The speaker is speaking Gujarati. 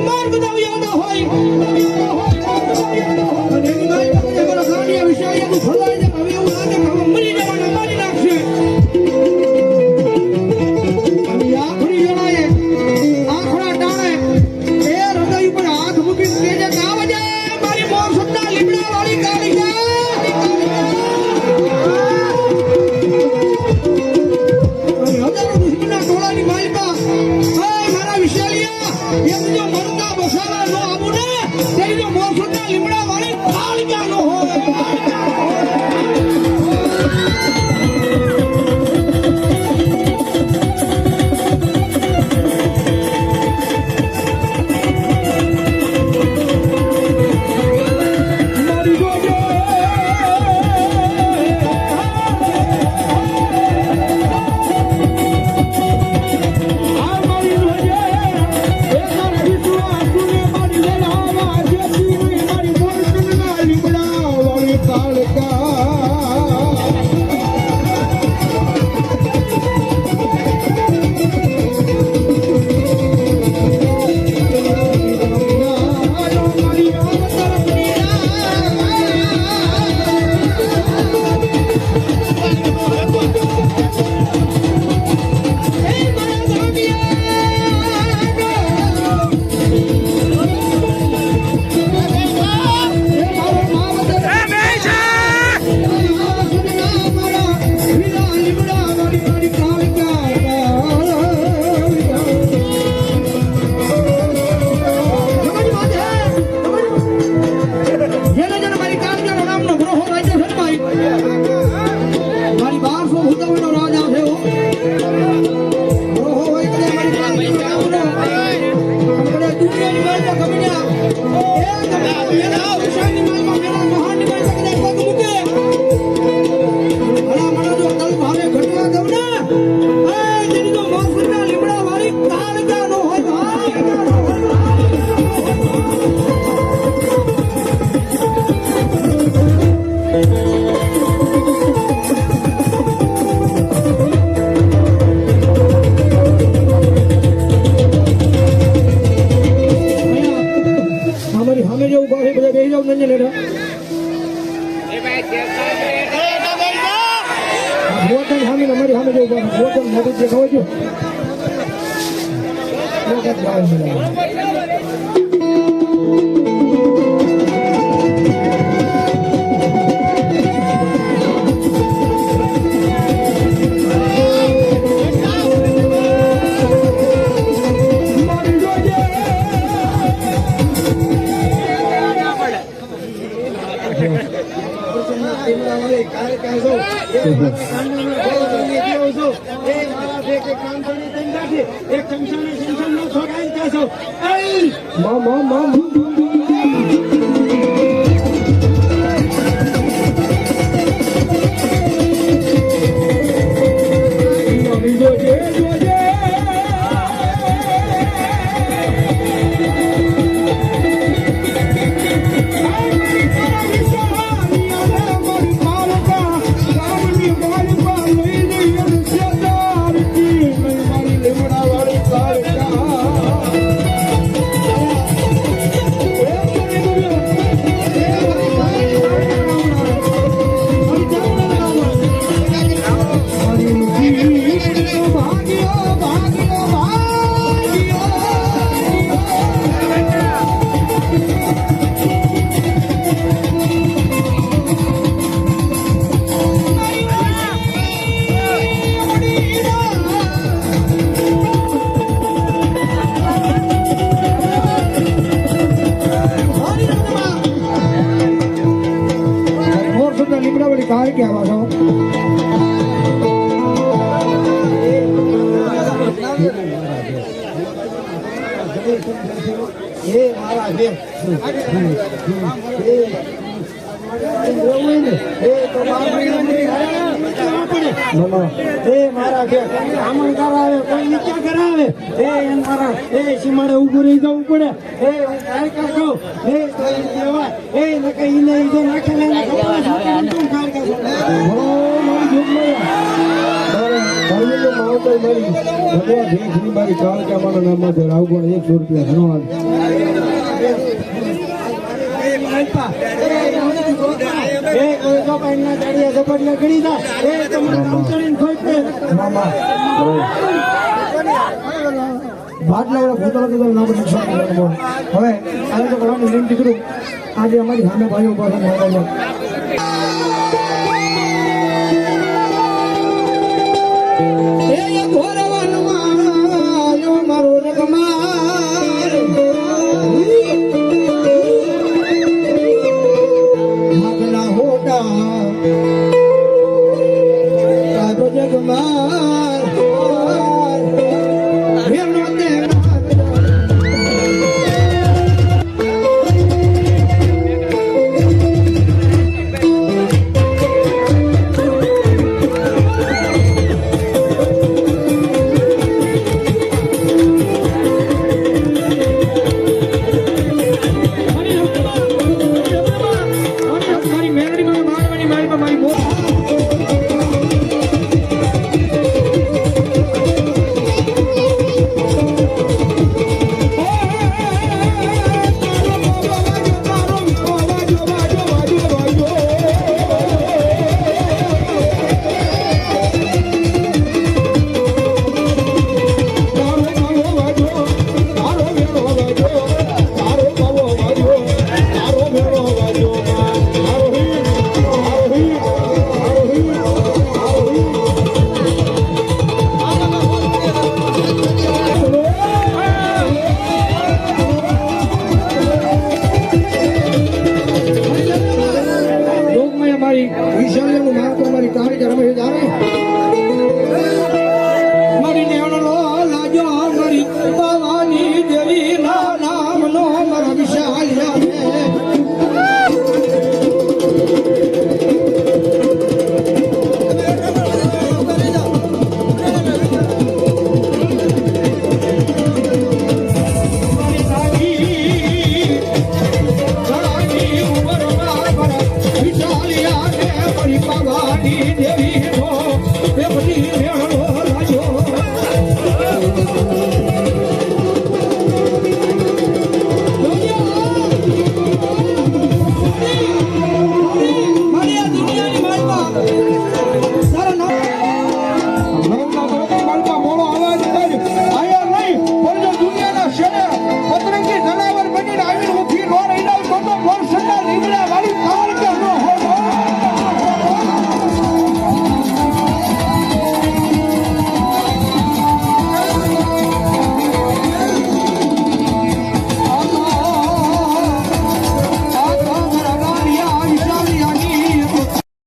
માર્ગ બતાવ્યો ન હોય અને એની ગાય પાસે મારા ગાંડિયા વિષય તું ફલાઈ દે હવે એવું લાગે કે હવે મરી જવાના મારી નાખશે અને આખરી જણાએ આખડા ટાણે એ હૃદય ઉપર હાથ મૂકીને કેજે કાવજે મારી મોર સત્તા લીમડા વાળી કાળી છે અને હજારો દુશ્મનના ટોળાની માલિકા મારા વિશાલિયા એમ જો મરતા બસાવા નો આવું ને તેની જો મોર સત્તા લીમડા વાળી કાળી નો હોય સીમાડે ઉભું રહી જવું પડે નાખેલા ભાઈનો માવતર મારી ભગવા ભેખની મારી કાળકામાના નામમાં છે રાવગણ 100 રૂપિયા ધન્યવાદ ભાટલા ભૂતળા કીધું નામ હવે આ તો કરવાની વિનંતી કરું આજે અમારી સામે ભાઈઓ પાસે